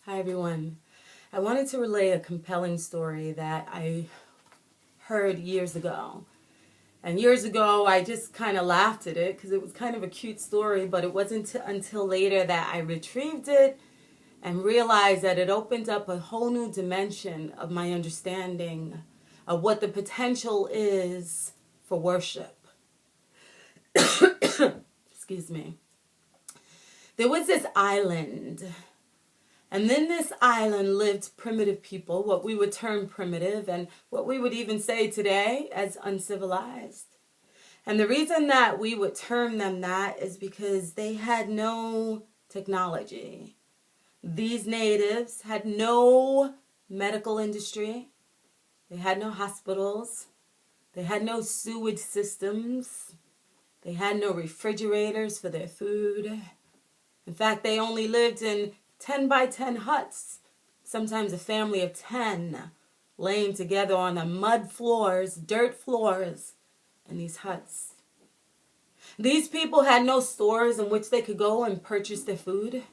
Hi, everyone. I wanted to relay a compelling story that I heard years ago. And years ago, I just kind of laughed at it because it was kind of a cute story, but it wasn't until later that I retrieved it and realized that it opened up a whole new dimension of my understanding of what the potential is for worship. Excuse me. There was this island. And in this island lived primitive people, what we would term primitive, and what we would even say today as uncivilized. And the reason that we would term them that is because they had no technology. These natives had no medical industry. They had no hospitals. They had no sewage systems. They had no refrigerators for their food. In fact, they only lived in 10 by 10 huts, sometimes a family of 10, laying together on the mud floors, dirt floors, in these huts. These people had no stores in which they could go and purchase their food,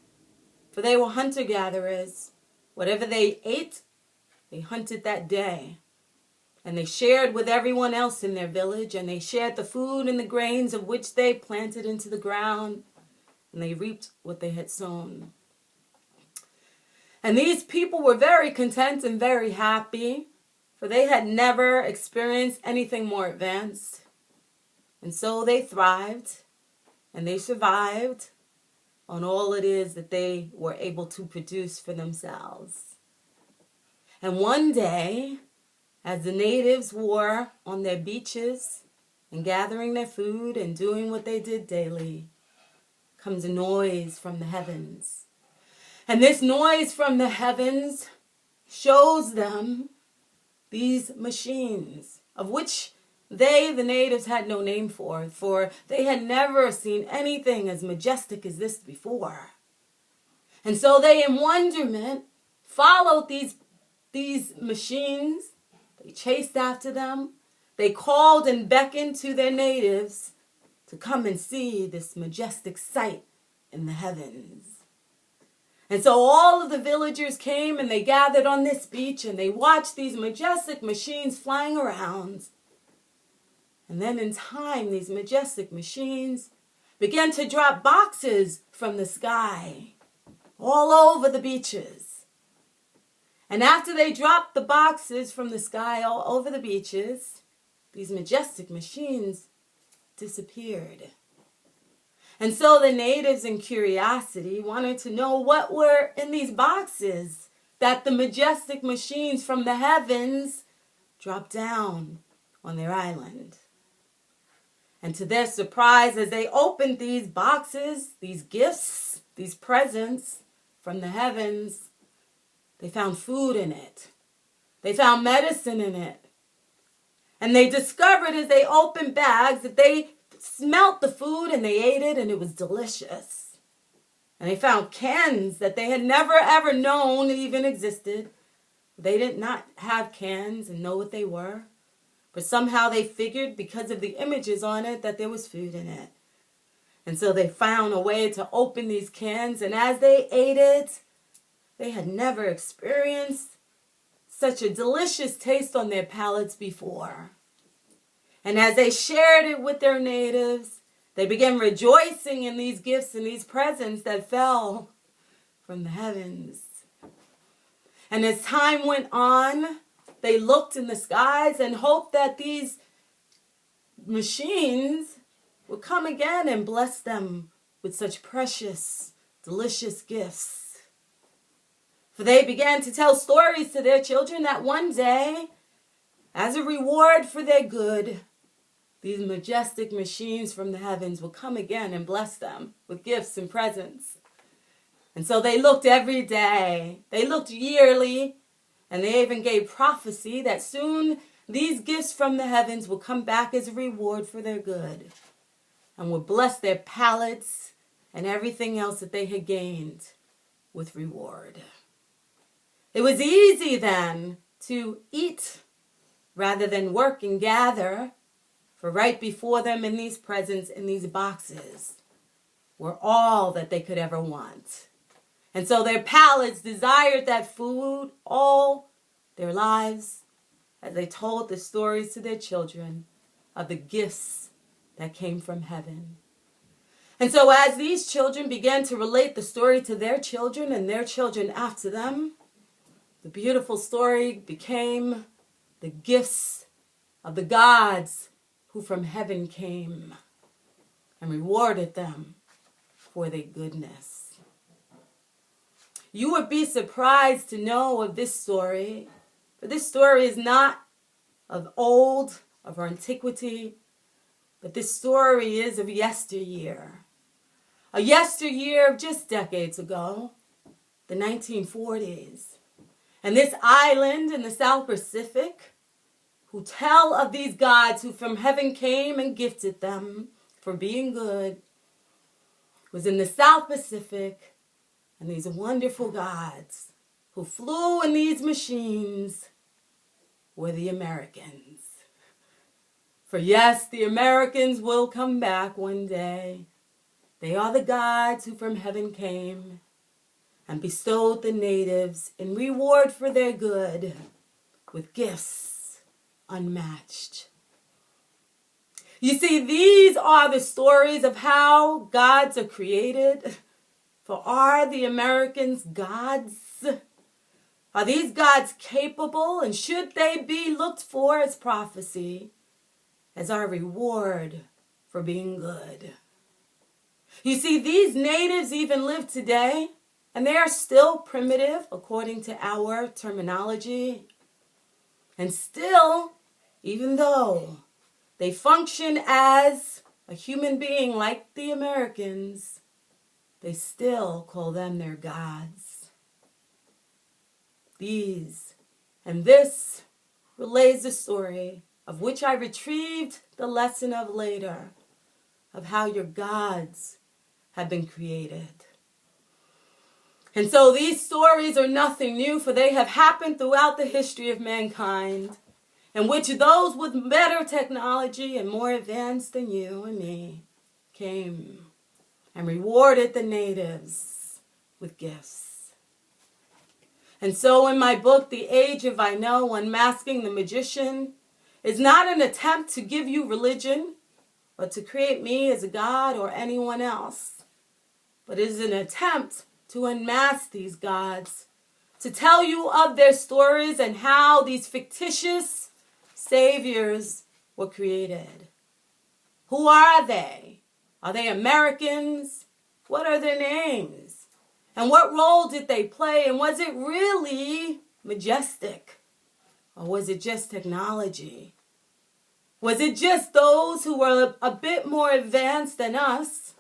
for they were hunter-gatherers. Whatever they ate, they hunted that day. And they shared with everyone else in their village, and they shared the food and the grains of which they planted into the ground, and they reaped what they had sown. And these people were very content and very happy, for they had never experienced anything more advanced. And so they thrived and they survived on all it is that they were able to produce for themselves. And one day, as the natives were on their beaches and gathering their food and doing what they did daily, comes a noise from the heavens. And this noise from the heavens shows them these machines, of which they, the natives, had no name for they had never seen anything as majestic as this before. And so they, in wonderment, followed these machines. They chased after them. They called and beckoned to their natives to come and see this majestic sight in the heavens. And so all of the villagers came and they gathered on this beach and they watched these majestic machines flying around. And then in time, these majestic machines began to drop boxes from the sky all over the beaches. And after they dropped the boxes from the sky all over the beaches, these majestic machines disappeared. And so the natives, in curiosity, wanted to know what were in these boxes that the majestic machines from the heavens dropped down on their island. And to their surprise, as they opened these boxes, these gifts, these presents from the heavens, they found food in it. They found medicine in it. And they discovered as they opened bags that they smelt the food and they ate it and it was delicious. And they found cans that they had never ever known even existed. They did not have cans and know what they were. But somehow they figured because of the images on it that there was food in it. And so they found a way to open these cans, and as they ate it, they had never experienced such a delicious taste on their palates before. And as they shared it with their natives, they began rejoicing in these gifts and these presents that fell from the heavens. And as time went on, they looked in the skies and hoped that these machines would come again and bless them with such precious, delicious gifts. For they began to tell stories to their children that one day, as a reward for their good, these majestic machines from the heavens will come again and bless them with gifts and presents. And so they looked every day. They looked yearly. And they even gave prophecy that soon these gifts from the heavens will come back as a reward for their good. And will bless their palates and everything else that they had gained with reward. It was easy then to eat rather than work and gather. For right before them in these presents, in these boxes, were all that they could ever want. And so their palates desired that food all their lives as they told the stories to their children of the gifts that came from heaven. And so as these children began to relate the story to their children and their children after them, the beautiful story became the gifts of the gods who from heaven came and rewarded them for their goodness. You would be surprised to know of this story, but this story is not of old, of antiquity, but this story is of yesteryear. A yesteryear of just decades ago, the 1940s. And this island in the South Pacific, who tell of these gods who from heaven came and gifted them for being good, was in the South Pacific, and these wonderful gods who flew in these machines were the Americans. For yes, the Americans will come back one day. They are the gods who from heaven came and bestowed the natives in reward for their good with gifts unmatched. You see, these are the stories of how gods are created. For are the Americans gods? Are these gods capable, and should they be looked for as prophecy, as our reward for being good? You see, these natives even live today, and they are still primitive according to our terminology. And still, even though they function as a human being like the Americans, they still call them their gods. These and this relays the story of which I retrieved the lesson of later, of how your gods have been created. And so these stories are nothing new, for they have happened throughout the history of mankind, in which those with better technology and more advanced than you and me came and rewarded the natives with gifts. And so in my book, The Age of I Know, Unmasking the Magician, is not an attempt to give you religion or to create me as a god or anyone else, but is an attempt to unmask these gods, to tell you of their stories and how these fictitious saviors were created. Who are they? Are they Americans? What are their names? And what role did they play? And was it really majestic? Or was it just technology? Was it just those who were a bit more advanced than us,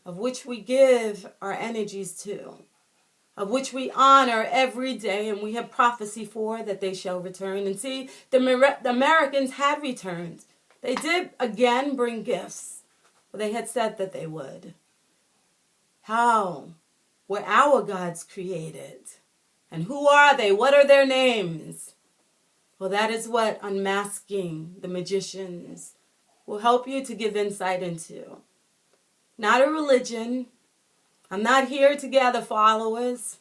of which we give our energies to, of which we honor every day, and we have prophecy for that they shall return? And see, the Americans had returned. They did again bring gifts. Well, they had said that they would. How were our gods created? And who are they? What are their names? Well, that is what Unmasking the Magicians will help you to give insight into. Not a religion. I'm not here to gather followers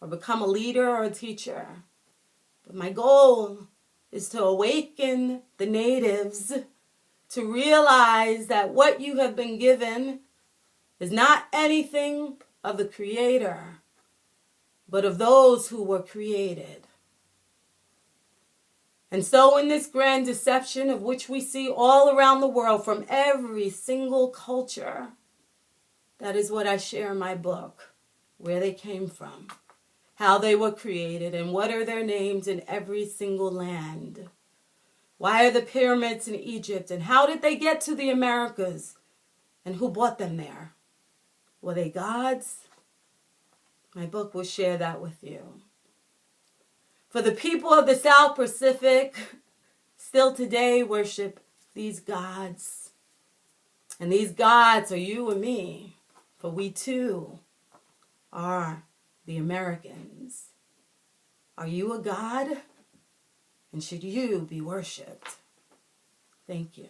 or become a leader or a teacher. But my goal is to awaken the natives to realize that what you have been given is not anything of the Creator, but of those who were created. And so in this grand deception of which we see all around the world from every single culture, that is what I share in my book, where they came from, how they were created, and what are their names in every single land. Why are the pyramids in Egypt, and how did they get to the Americas, and who brought them there? Were they gods? My book will share that with you. For the people of the South Pacific still today worship these gods. And these gods are you and me, for we too are the Americans. Are you a god? And should you be worshipped? Thank you.